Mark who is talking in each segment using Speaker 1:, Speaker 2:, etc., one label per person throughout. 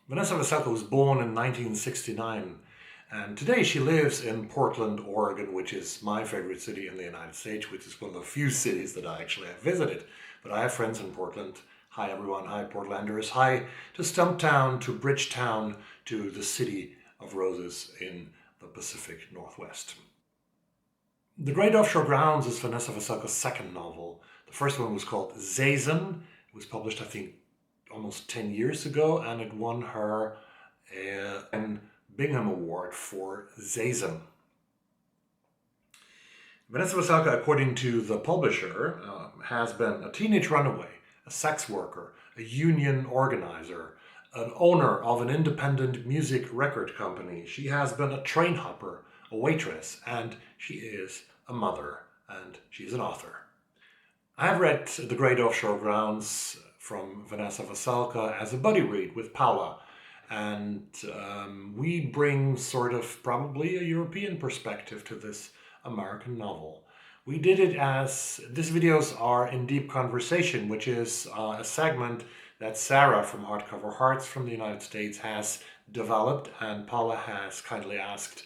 Speaker 1: Vanessa Veselka was born in 1969, and today she lives in Portland, Oregon, which is my favorite city in the United States, which is one of the few cities that I actually have visited. But I have friends in Portland. Hi everyone, hi Portlanders, hi to Stumptown, to Bridgetown, to the City of Roses in the Pacific Northwest. The Great Offshore Grounds is Vanessa Veselka's second novel. The first one was called Zazen. It was published, I think, almost 10 years ago, and it won her an Bingham Award for Zazen. Vanessa Veselka, according to the publisher, has been a teenage runaway, a sex worker, a union organizer, an owner of an independent music record company. She has been a train hopper, a waitress, and she is a mother, and she's an author. I have read The Great Offshore Grounds from Vanessa Veselka as a buddy read with Paula, and we bring sort of probably a European perspective to this American novel. We did it as, these videos are in deep conversation, which is a segment that Sarah from Hardcover Hearts from the United States has developed, and Paula has kindly asked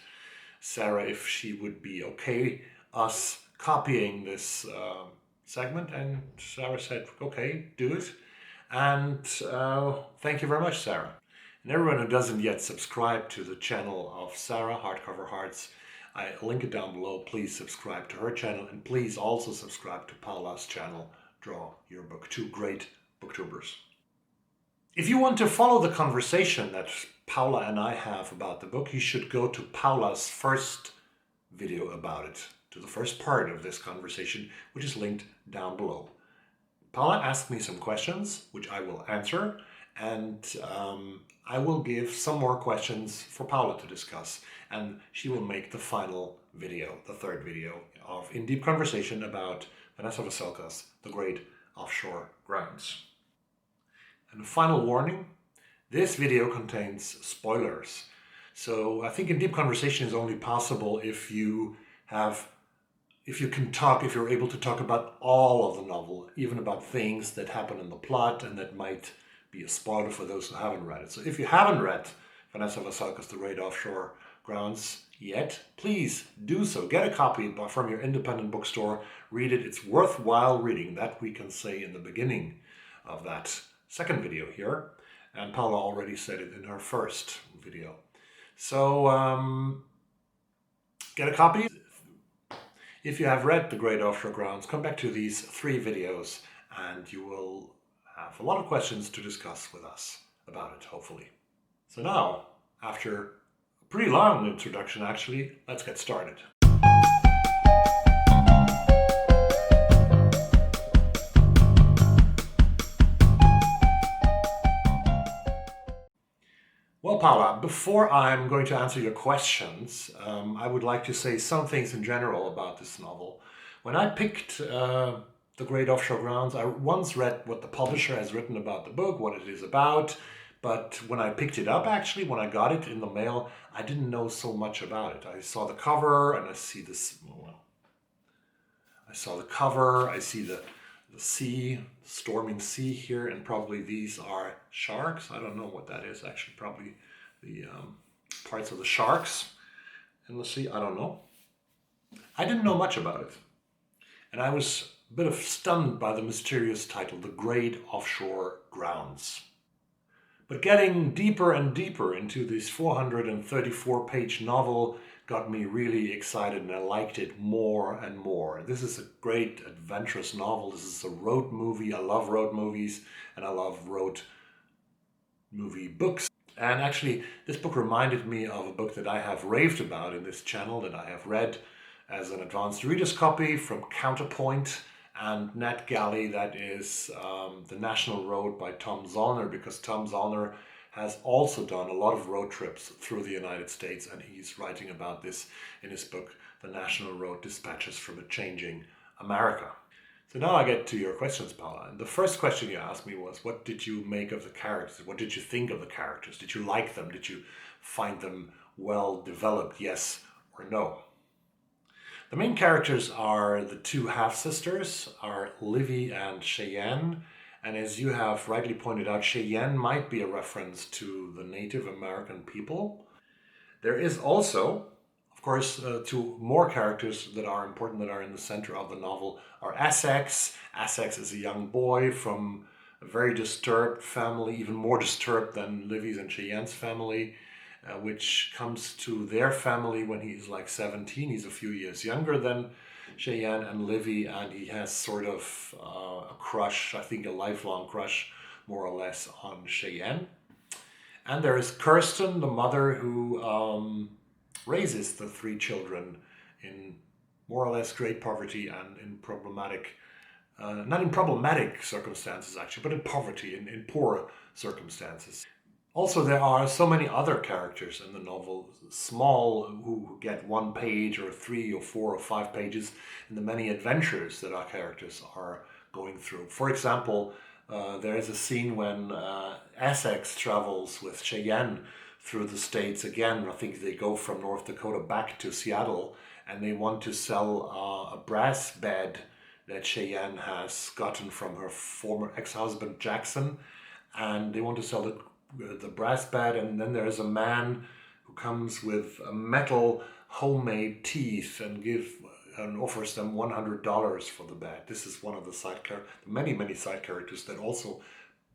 Speaker 1: Sarah if she would be okay us copying this segment, and Sarah said, okay, do it. And thank you very much, Sarah. And everyone who doesn't yet subscribe to the channel of Sarah, Hardcover Hearts, I link it down below. Please subscribe to her channel, and please also subscribe to Paula's channel, Draw Your Book. Two great booktubers. If you want to follow the conversation that Paula and I have about the book, you should go to Paula's first video about it, to the first part of this conversation, which is linked down below. Paula asked me some questions, which I will answer, and I will give some more questions for Paula to discuss, and she will make the final video, the third video, of In Deep Conversation about Vanessa Veselka's The Great Offshore Grounds. And a final warning, this video contains spoilers. So I think In Deep Conversation is only possible if you're able to talk about all of the novel, even about things that happen in the plot and that might be a spoiler for those who haven't read it. So if you haven't read Vanessa Veselka's The Great Offshore Grounds yet, please do so. Get a copy from your independent bookstore. Read it. It's worthwhile reading. That we can say in the beginning of that second video here. And Paula already said it in her first video. So get a copy. If you have read The Great Offshore Grounds, come back to these 3 videos and you will have a lot of questions to discuss with us about it, hopefully. So now, after a pretty long introduction actually, let's get started. Well, Paula, before I'm going to answer your questions, I would like to say some things in general about this novel. When I picked The Great Offshore Grounds, I once read what the publisher has written about the book, what it is about, but when I picked it up, actually, when I got it in the mail, I didn't know so much about it. I saw the cover, and I see this, well, I saw the cover, I see the sea, storming sea here, and probably these are sharks. I don't know what that is, actually, probably the parts of the sharks in the sea, I don't know. I didn't know much about it, and I was a bit of stunned by the mysterious title, The Great Offshore Grounds. But getting deeper and deeper into this 434-page novel got me really excited, and I liked it more and more. This is a great adventurous novel. This is a road movie. I love road movies, and I love road movie books. And actually, this book reminded me of a book that I have raved about in this channel, that I have read as an advanced reader's copy from Counterpoint and NetGalley. That is The National Road by Tom Zollner, because Tom Zollner has also done a lot of road trips through the United States, and he's writing about this in his book, The National Road Dispatches from a Changing America. So now I get to your questions, Paula. And the first question you asked me was, what did you make of the characters? What did you think of the characters? Did you like them? Did you find them well developed, yes or no? The main characters are the 2 half-sisters, are Livy and Cheyenne, And as you have rightly pointed out, Cheyenne might be a reference to the Native American people. There is also, of course, two more characters that are important, that are in the center of the novel, are Essex. Essex is a young boy from a very disturbed family, even more disturbed than Livy's and Cheyenne's family, which comes to their family when he's like 17. He's a few years younger than Cheyenne and Livy, and he has sort of a crush, I think a lifelong crush, more or less, on Cheyenne. And there is Kirsten, the mother who raises the three children in more or less great poverty and in problematic, not in problematic circumstances actually, but in poverty, in poor circumstances. Also, there are so many other characters in the novel, small, who get 1 page or 3 or 4 or 5 pages in the many adventures that our characters are going through. For example, there is a scene when Essex travels with Cheyenne through the States again. I think they go from North Dakota back to Seattle, and they want to sell a brass bed that Cheyenne has gotten from her former ex-husband Jackson, and they want to sell the brass bed. And then there is a man who comes with a metal homemade teeth and offers them $100 for the bed. This is one of the many side characters that also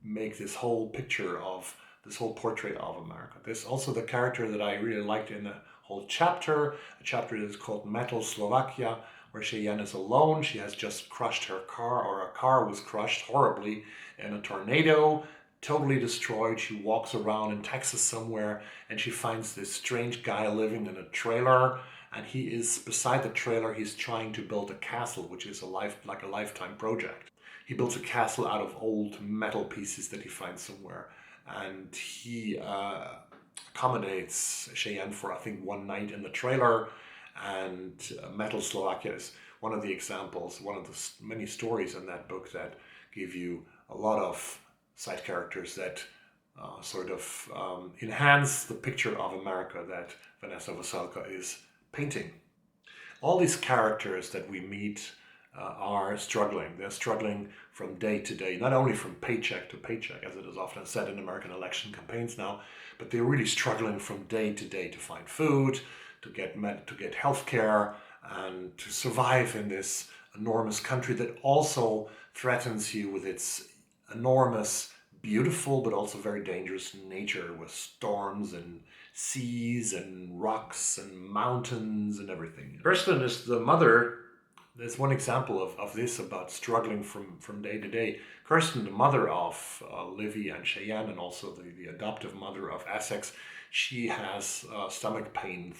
Speaker 1: make this whole picture of this whole portrait of America. There's also the character that I really liked in the whole chapter, a chapter that is called Metal Slovakia, where Cheyenne is alone. She has just crushed her car, or a car was crushed horribly in a tornado, totally destroyed. She walks around in Texas somewhere, and she finds this strange guy living in a trailer, and he is beside the trailer. He's trying to build a castle, which is like a lifetime project. He builds a castle out of old metal pieces that he finds somewhere, and he accommodates Cheyenne for, I think, 1 night in the trailer. And Metal Slovakia is one of the examples, one of the many stories in that book that give you a lot of side characters that sort of enhance the picture of America that Vanessa Veselka is painting. All these characters that we meet are struggling. They're struggling from day to day, not only from paycheck to paycheck, as it is often said in American election campaigns now, but they're really struggling from day to day to find food, to get health care, and to survive in this enormous country that also threatens you with its enormous, beautiful, but also very dangerous nature, with storms and seas and rocks and mountains and everything. Kirsten is the mother. There's one example of this, about struggling from day to day. Kirsten, the mother of Livy and Cheyenne, and also the adoptive mother of Essex, she has stomach pain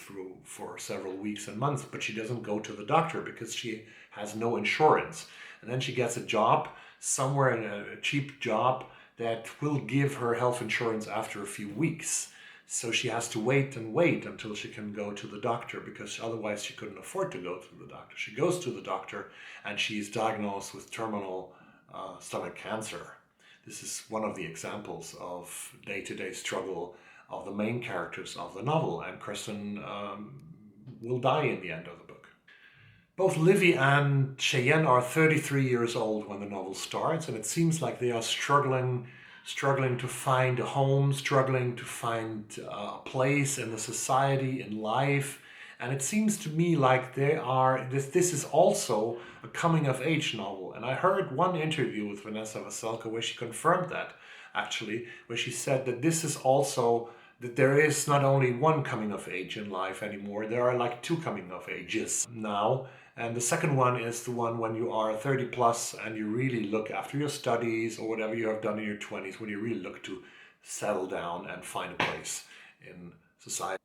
Speaker 1: for several weeks and months, but she doesn't go to the doctor because she has no insurance. And then she gets a job somewhere, in a cheap job that will give her health insurance after a few weeks. So she has to wait until she can go to the doctor, because otherwise she couldn't afford to go to the doctor. She goes to the doctor and she's diagnosed with terminal stomach cancer. This is one of the examples of day-to-day struggle of the main characters of the novel, and Kirsten will die in the end of the book. Both Livy and Cheyenne are 33 years old when the novel starts, and it seems like they are struggling to find a home, struggling to find a place in the society, in life. And it seems to me like this is also a coming-of-age novel. And I heard one interview with Vanessa Veselka where she confirmed that, actually, where she said that this is also, that there is not only one coming-of-age in life anymore, there are like 2 coming-of-ages now. And the second one is the one when you are 30 plus and you really look, after your studies or whatever you have done in your 20s, when you really look to settle down and find a place in society.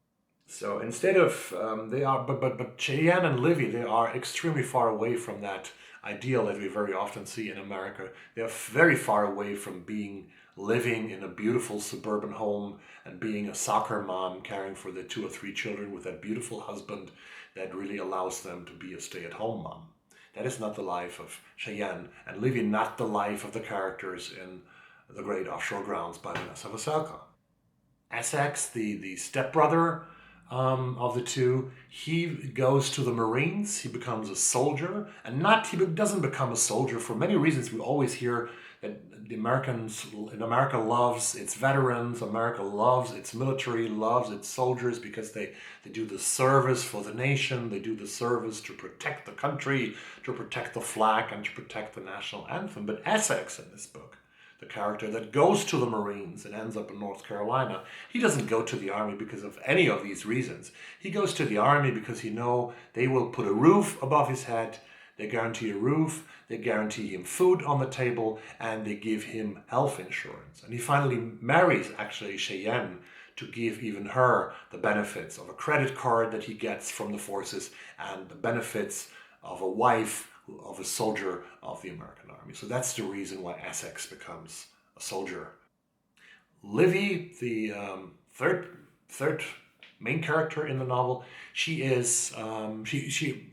Speaker 1: So instead of, but Cheyenne and Livy, they are extremely far away from that ideal that we very often see in America. They're very far away from living in a beautiful suburban home and being a soccer mom, caring for the 2 or 3 children with that beautiful husband that really allows them to be a stay-at-home mom. That is not the life of Cheyenne, and Livy, not the life of the characters in The Great Offshore Grounds by Vanessa Veselka. Essex, the stepbrother of the 2, he goes to the Marines, he becomes a soldier, and he doesn't become a soldier for many reasons. We always hear that the Americans in America loves its veterans, America loves its military, loves its soldiers because they do the service for the nation, they do the service to protect the country, to protect the flag, and to protect the national anthem. But Essex in this book, the character that goes to the Marines and ends up in North Carolina, he doesn't go to the army because of any of these reasons. He goes to the army because he knows they will put a roof above his head, they guarantee a roof, they guarantee him food on the table, and they give him health insurance. And he finally marries actually Cheyenne to give even her the benefits of a credit card that he gets from the forces and the benefits of a wife of a soldier of the American army. So that's the reason why Essex becomes a soldier. Livy, the third main character in the novel, she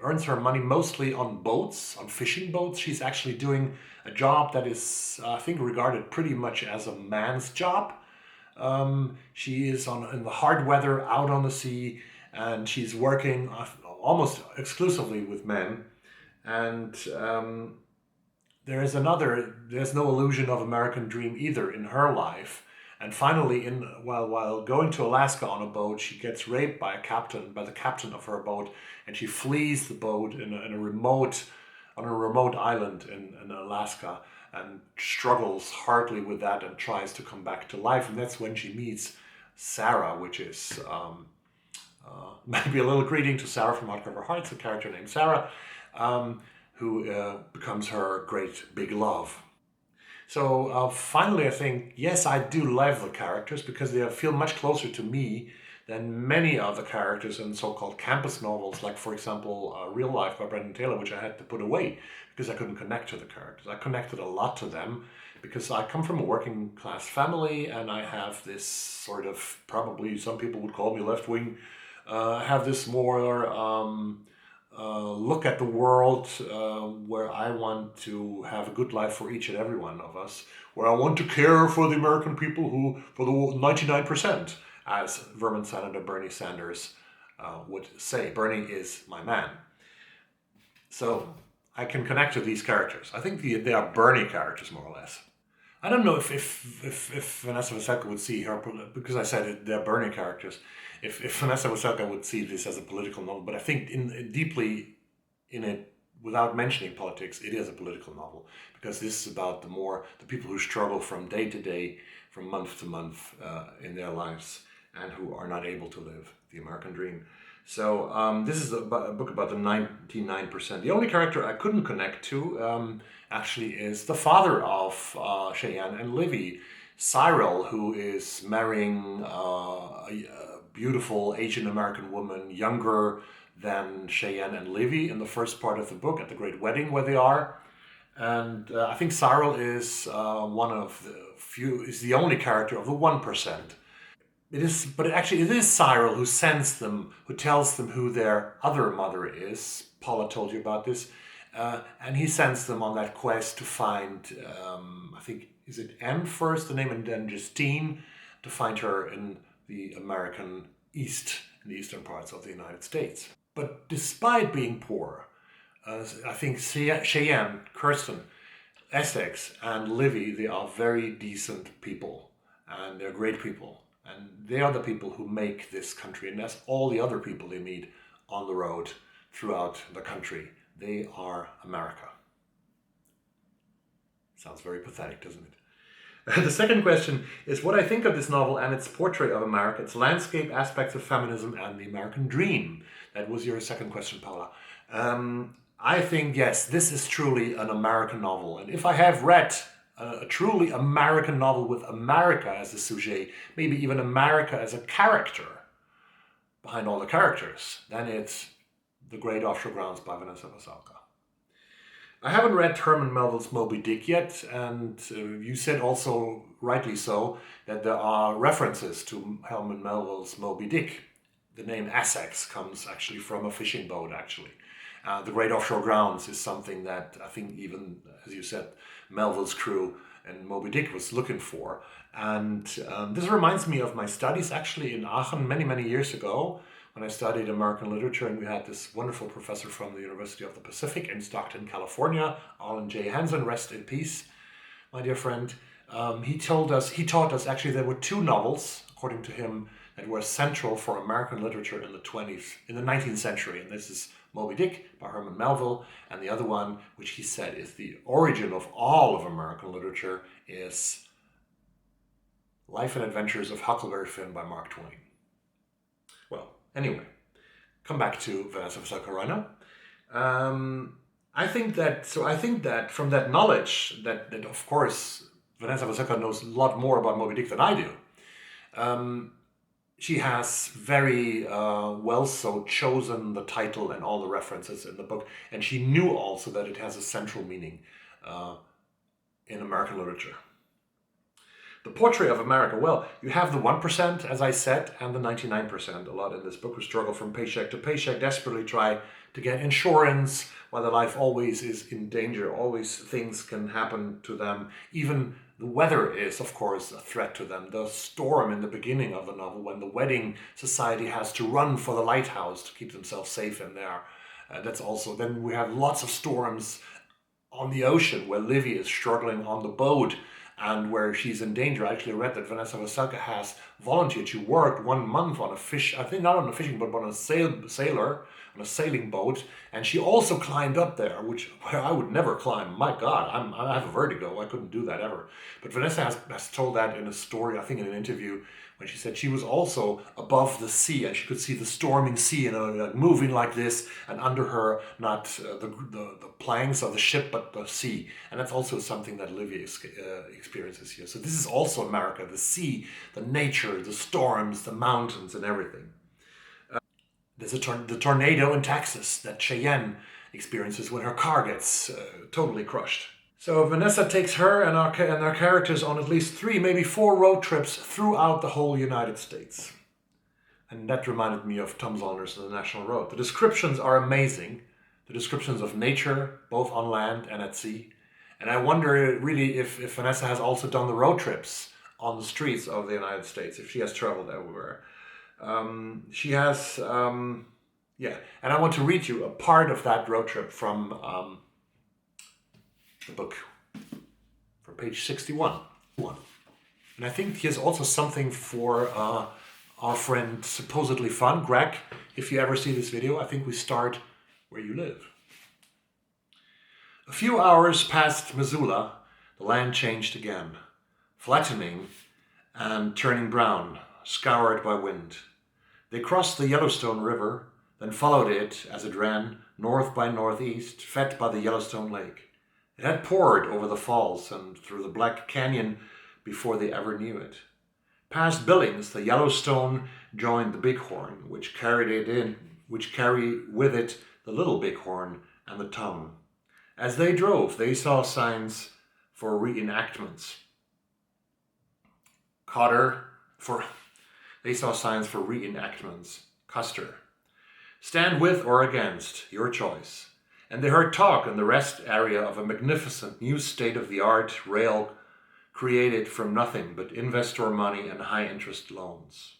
Speaker 1: earns her money mostly on boats, on fishing boats. She's actually doing a job that is, I think, regarded pretty much as a man's job. She is in the hard weather out on the sea, and she's working almost exclusively with men. And there's no illusion of American dream either in her life. And finally, while going to Alaska on a boat, she gets raped by the captain of her boat, and she flees the boat on a remote island in Alaska, and struggles hardly with that and tries to come back to life. And that's when she meets Sarah, which is maybe a little greeting to Sarah from Hardcover Hearts, a character named Sarah, who becomes her great big love. So finally, I think, yes, I do love the characters because they feel much closer to me than many of the characters in so-called campus novels, like, for example, Real Life by Brendan Taylor, which I had to put away because I couldn't connect to the characters. I connected a lot to them because I come from a working class family, and I have this sort of, probably some people would call me left-wing, have this more look at the world where I want to have a good life for each and every one of us, where I want to care for the American people, for the 99%, as Vermont Senator Bernie Sanders would say. Bernie is my man. So I can connect to these characters. I think they are Bernie characters, more or less. I don't know if Vanessa Veselka would see her, because I said they're Bernie characters, if Vanessa Veselka would see this as a political novel, but I think deeply in it, without mentioning politics, it is a political novel, because this is about the people who struggle from day to day, from month to month in their lives, and who are not able to live the American dream. So this is a book about the 99%. The only character I couldn't connect to actually is the father of Cheyenne and Livy, Cyril, who is marrying a beautiful Asian American woman, younger than Cheyenne and Livy in the first part of the book, at the great wedding where they are. And I think Cyril is one of the few, is the only character of the 1%. It is Cyril who sends them, who tells them who their other mother is. Paula told you about this. And he sends them on that quest to find, I think, is it Anne first, the name, and then Justine, to find her in the American East, in the eastern parts of the United States. But despite being poor, I think Cheyenne, Kirsten, Essex, and Livy, they are very decent people, and they're great people. And they are the people who make this country, and that's all the other people they meet on the road throughout the country. They are America. Sounds very pathetic, doesn't it? The second question is what I think of this novel and its portrait of America, its landscape, aspects of feminism, and the American dream. That was your second question, Paula. I think, yes, this is truly an American novel. And if I have read a truly American novel with America as the sujet, maybe even America as a character behind all the characters, then it's The Great Offshore Grounds by Vanessa Veselka. I haven't read Herman Melville's Moby Dick yet, and you said also, rightly so, that there are references to Herman Melville's Moby Dick. The name Essex comes actually from a fishing boat, actually. The Great Offshore Grounds is something that I think even, as you said, Melville's crew and Moby Dick was looking for. And this reminds me of my studies actually in Aachen many, many years ago, when I studied American literature, and we had this wonderful professor from the University of the Pacific in Stockton, California, Alan J. Hansen, rest in peace, my dear friend. He taught us actually there were two novels, according to him, that were central for American literature in the 19th century. And this is Moby Dick by Herman Melville, and the other one, which he said is the origin of all of American literature, is Life and Adventures of Huckleberry Finn by Mark Twain. Well, anyway, come back to Vanessa Veselka right now. I think that from that knowledge that of course Vanessa Veselka knows a lot more about Moby Dick than I do. She has very well so chosen the title and all the references in the book, and she knew also that it has a central meaning in American literature. The portrait of America, well, you have the 1%, as I said, and the 99%, a lot in this book, who struggle from paycheck to paycheck, desperately try to get insurance, while their life always is in danger, always things can happen to them. Even the weather is, of course, a threat to them. The storm in the beginning of the novel, when the wedding society has to run for the lighthouse to keep themselves safe in there. That's also, then we have lots of storms on the ocean, where Livy is struggling on the boat, and where she's in danger. I actually read that Vanessa Veselka has volunteered. She worked 1 month on a fish, I think not on a fishing boat, but on a sailing boat. And she also climbed up there, where I would never climb. My God, I have a vertigo. I couldn't do that ever. But Vanessa has told that in a story, I think in an interview, when she said she was also above the sea and she could see the storming sea, like moving like this, and under her not the planks of the ship, but the sea. And that's also something that Livy experiences here. So this is also America: the sea, the nature, the storms, the mountains, and everything. There's the tornado in Texas that Cheyenne experiences when her car gets totally crushed. So Vanessa takes her and our characters on at least 3, maybe 4 road trips throughout the whole United States. And that reminded me of Tom Zollner's The National Road. The descriptions are amazing. The descriptions of nature, both on land and at sea. And I wonder really if Vanessa has also done the road trips on the streets of the United States, if she has traveled everywhere. She has, yeah. And I want to read you a part of that road trip from the book, from page 61. And I think here's also something for our friend Supposedly Fun, Greg. If you ever see this video, I think we start where you live. A few hours past Missoula, the land changed again, flattening and turning brown, scoured by wind. They crossed the Yellowstone River, then followed it as it ran north by northeast, fed by the Yellowstone Lake. It had poured over the falls and through the Black Canyon before they ever knew it. Past Billings, the Yellowstone joined the Bighorn, which carry with it the Little Bighorn and the Tongue. As they drove, they saw signs for reenactments. They saw signs for reenactments. Custer. Stand with or against, your choice. And they heard talk in the rest area of a magnificent new state-of-the-art rail created from nothing but investor money and high-interest loans.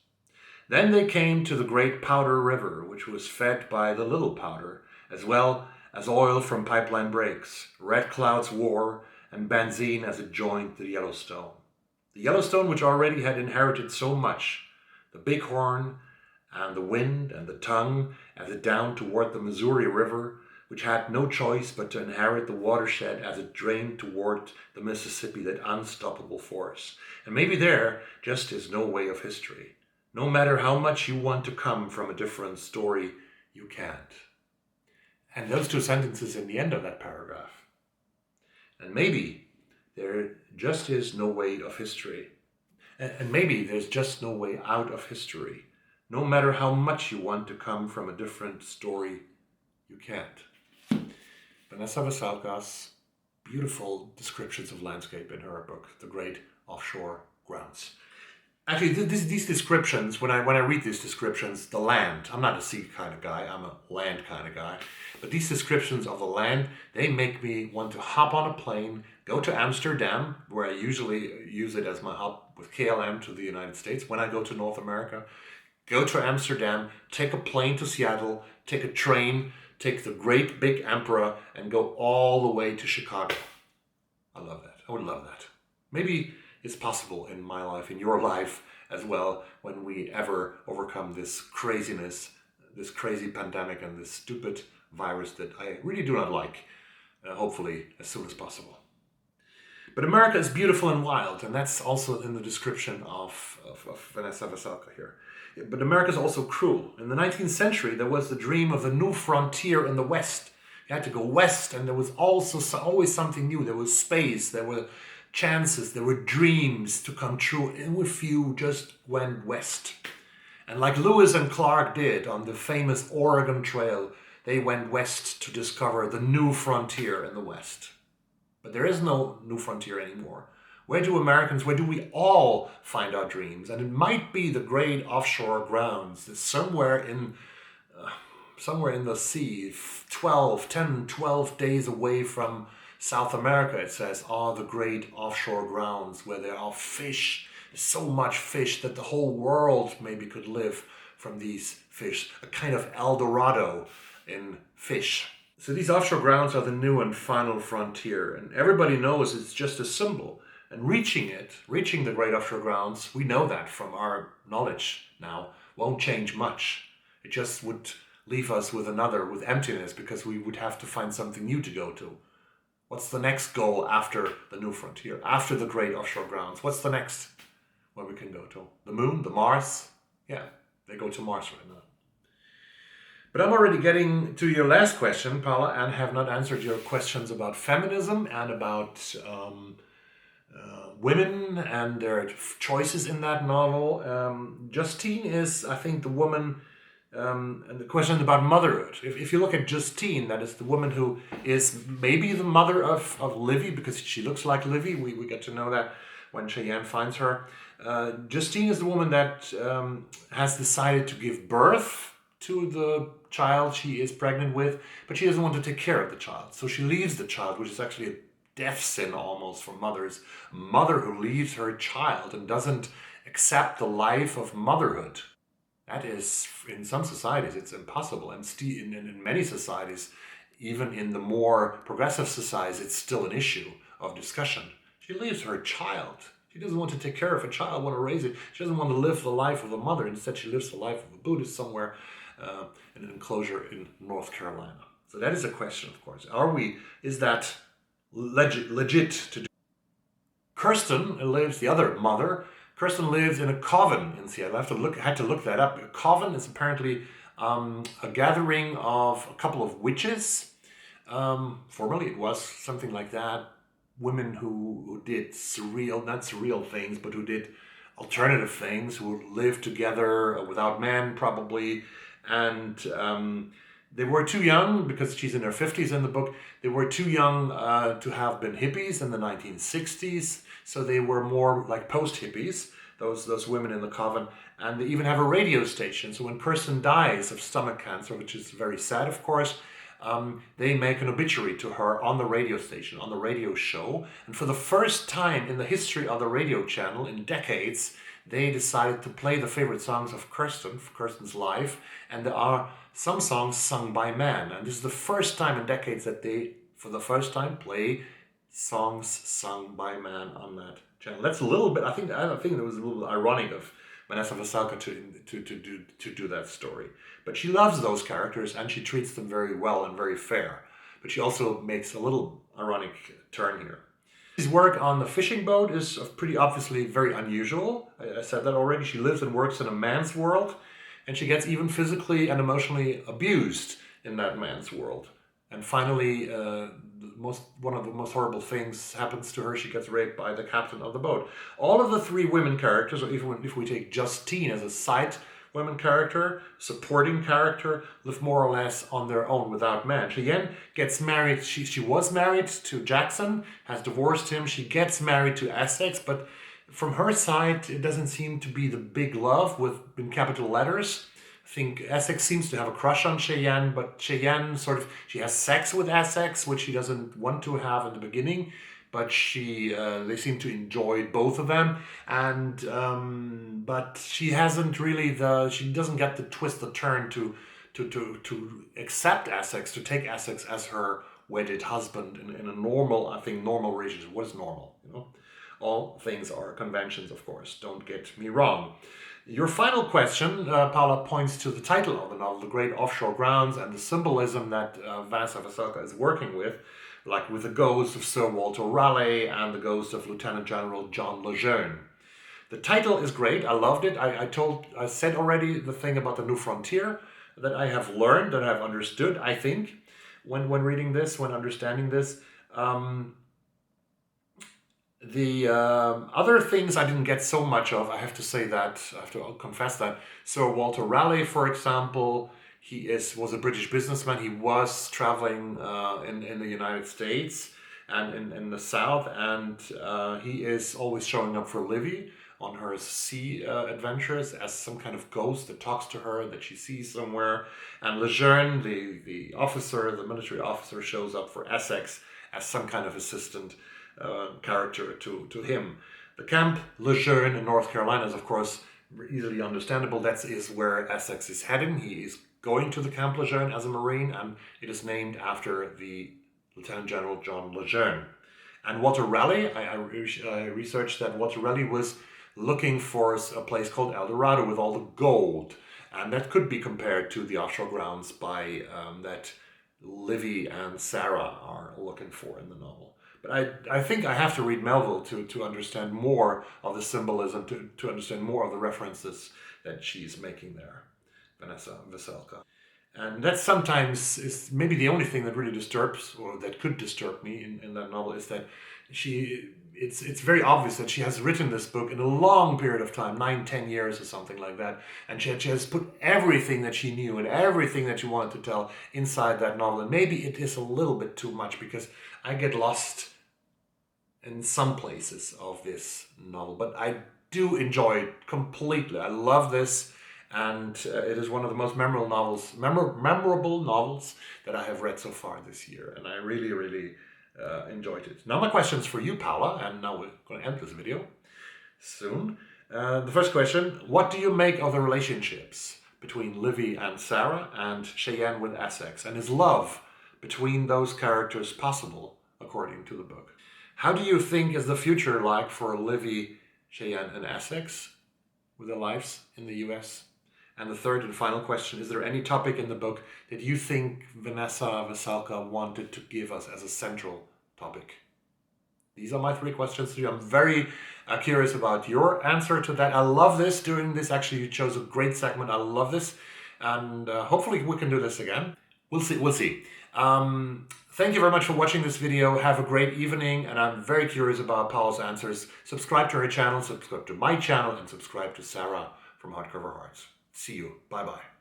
Speaker 1: Then they came to the great Powder River, which was fed by the Little Powder, as well as oil from pipeline breaks, Red Cloud's War, and benzene as it joined the Yellowstone. The Yellowstone, which already had inherited so much, the Bighorn and the wind and the Tongue, as it down toward the Missouri River, which had no choice but to inherit the watershed as it drained toward the Mississippi, that unstoppable force. And maybe there just is no way of history. No matter how much you want to come from a different story, you can't. And those 2 sentences in the end of that paragraph. And maybe there just is no way of history. And maybe there's just no way out of history. No matter how much you want to come from a different story, you can't. Vanessa Veselka's beautiful descriptions of landscape in her book, The Great Offshore Grounds. Actually, these descriptions, when I read these descriptions, the land, I'm not a sea kind of guy, I'm a land kind of guy, but these descriptions of the land, they make me want to hop on a plane, go to Amsterdam, where I usually use it as my hop with KLM to the United States when I go to North America, go to Amsterdam, take a plane to Seattle, take a train, take the great big Emperor, and go all the way to Chicago. I love that. I would love that. Maybe it's possible in my life, in your life as well, when we ever overcome this craziness, this crazy pandemic and this stupid virus that I really do not like, hopefully as soon as possible. But America is beautiful and wild, and that's also in the description of Vanessa Veselka here. But America is also cruel. In the 19th century, there was the dream of the new frontier in the West. You had to go west, and there was also always something new. There was space, there were chances, there were dreams to come true if you just went west. And like Lewis and Clark did on the famous Oregon Trail, they went west to discover the new frontier in the West. But there is no new frontier anymore. Where do we all find our dreams? And it might be the great offshore grounds, somewhere in the sea, 12 days away from South America, it says, are the great offshore grounds where there are fish, so much fish that the whole world maybe could live from these fish, a kind of El Dorado in fish. So these offshore grounds are the new and final frontier, and everybody knows it's just a symbol. And reaching the great offshore grounds, we know that from our knowledge now, won't change much. It just would leave us with emptiness, because we would have to find something new to go to. What's the next goal after the new frontier, after the great offshore grounds? What's the next where we can go to? The moon, the Mars? Yeah, they go to Mars right now. But I'm already getting to your last question, Paula, and have not answered your questions about feminism and about women and their choices in that novel. Justine is, I think, the woman, and the question about motherhood. If you look at Justine, that is the woman who is maybe the mother of Livy, because she looks like Livy. We get to know that when Cheyenne finds her. Justine is the woman that has decided to give birth to the child she is pregnant with, but she doesn't want to take care of the child. So she leaves the child, which is actually a death sin almost for mothers. A mother who leaves her child and doesn't accept the life of motherhood. That is, in some societies, it's impossible. And in many societies, even in the more progressive societies, it's still an issue of discussion. She leaves her child. She doesn't want to take care of a child, want to raise it. She doesn't want to live the life of a mother. Instead, she lives the life of a Buddhist somewhere in an enclosure in North Carolina. So that is a question, of course. Is that legit to do? Kirsten lives, the other mother, Kirsten lives in a coven in Seattle. I had to look that up. A coven is apparently a gathering of a couple of witches. Formerly it was something like that. Women who did not surreal things, but who did alternative things, who lived together without men probably. And they were too young, because she's in her 50s in the book, they were too young to have been hippies in the 1960s. So they were more like post-hippies, those women in the coven. And they even have a radio station. So when Kirsten dies of stomach cancer, which is very sad, of course, they make an obituary to her on the radio station, on the radio show. And for the first time in the history of the radio channel, in decades, they decided to play the favorite songs of Kirsten's life. And there are some songs sung by men. And this is the first time in decades that they, for the first time, play songs sung by men on that channel. That's a little bit, I think it was a little ironic of Vanessa Veselka to do that story. But she loves those characters and she treats them very well and very fair. But she also makes a little ironic turn here. His work on the fishing boat is pretty obviously very unusual. I said that already. She lives and works in a man's world, and she gets even physically and emotionally abused in that man's world. And finally, one of the most horrible things happens to her. She gets raped by the captain of the boat. All of the three women characters, or even if we take Justine as a side women character, supporting character, live more or less on their own without men. Cheyenne gets married. She was married to Jackson, has divorced him. She gets married to Essex, but from her side, it doesn't seem to be the big love in capital letters. I think Essex seems to have a crush on Cheyenne, but Cheyenne she has sex with Essex, which she doesn't want to have in the beginning, but they seem to enjoy both of them, and but she hasn't really she doesn't get the turn to accept Essex, to take Essex as her wedded husband in a normal, I think, normal relationship. What is normal? You know, all things are conventions, of course. Don't get me wrong. Your final question, Paula, points to the title of the novel, The Great Offshore Grounds, and the symbolism that Vanessa Veselka is working with, like with the ghost of Sir Walter Raleigh and the ghost of Lieutenant General John Lejeune. The title is great. I loved it. I said already the thing about the new frontier that I have learned, that I have understood, I think, when reading this, when understanding this. The other things I didn't get so much of, I have to say that, I have to confess that. Sir Walter Raleigh, for example, he was a British businessman. He was traveling in the United States and in the South, and he is always showing up for Livy on her sea adventures as some kind of ghost that talks to her, that she sees somewhere. And Lejeune, the officer, the military officer, shows up for Essex as some kind of assistant character to him. The Camp Lejeune in North Carolina is, of course, easily understandable. That is where Essex is heading. He is going to the Camp Lejeune as a Marine, and it is named after the Lieutenant General John Lejeune. And Walter Raleigh, I researched that Walter Raleigh was looking for a place called El Dorado with all the gold, and that could be compared to the offshore grounds by that Livy and Sarah are looking for in the novel. But I think I have to read Melville to understand more of the symbolism, to understand more of the references that she's making there, Vanessa Veselka. And that sometimes is maybe the only thing that really disturbs, or that could disturb me in that novel, is that it's very obvious that she has written this book in a long period of time, 9-10 years or something like that, and she has put everything that she knew and everything that she wanted to tell inside that novel. And maybe it is a little bit too much, because I get lost in some places of this novel, but I do enjoy it completely. I love this, and it is one of the most memorable novels that I have read so far this year, and I really, really enjoyed it. Now my questions for you, Paula, and now we're going to end this video soon. The first question: what do you make of the relationships between Livy and Sarah, and Cheyenne with Essex, and is love between those characters possible according to the book? How do you think is the future like for Livy, Cheyenne, and Essex with their lives in the US? And the third and final question: is there any topic in the book that you think Vanessa Veselka wanted to give us as a central topic? These are my three questions to you. I'm very curious about your answer to that. I love this, doing this. Actually, you chose a great segment. I love this. And hopefully we can do this again. We'll see. Thank you very much for watching this video. Have a great evening, and I'm very curious about Paula's answers. Subscribe to her channel, subscribe to my channel, and subscribe to Sarah from Hardcover Hearts. See you. Bye-bye.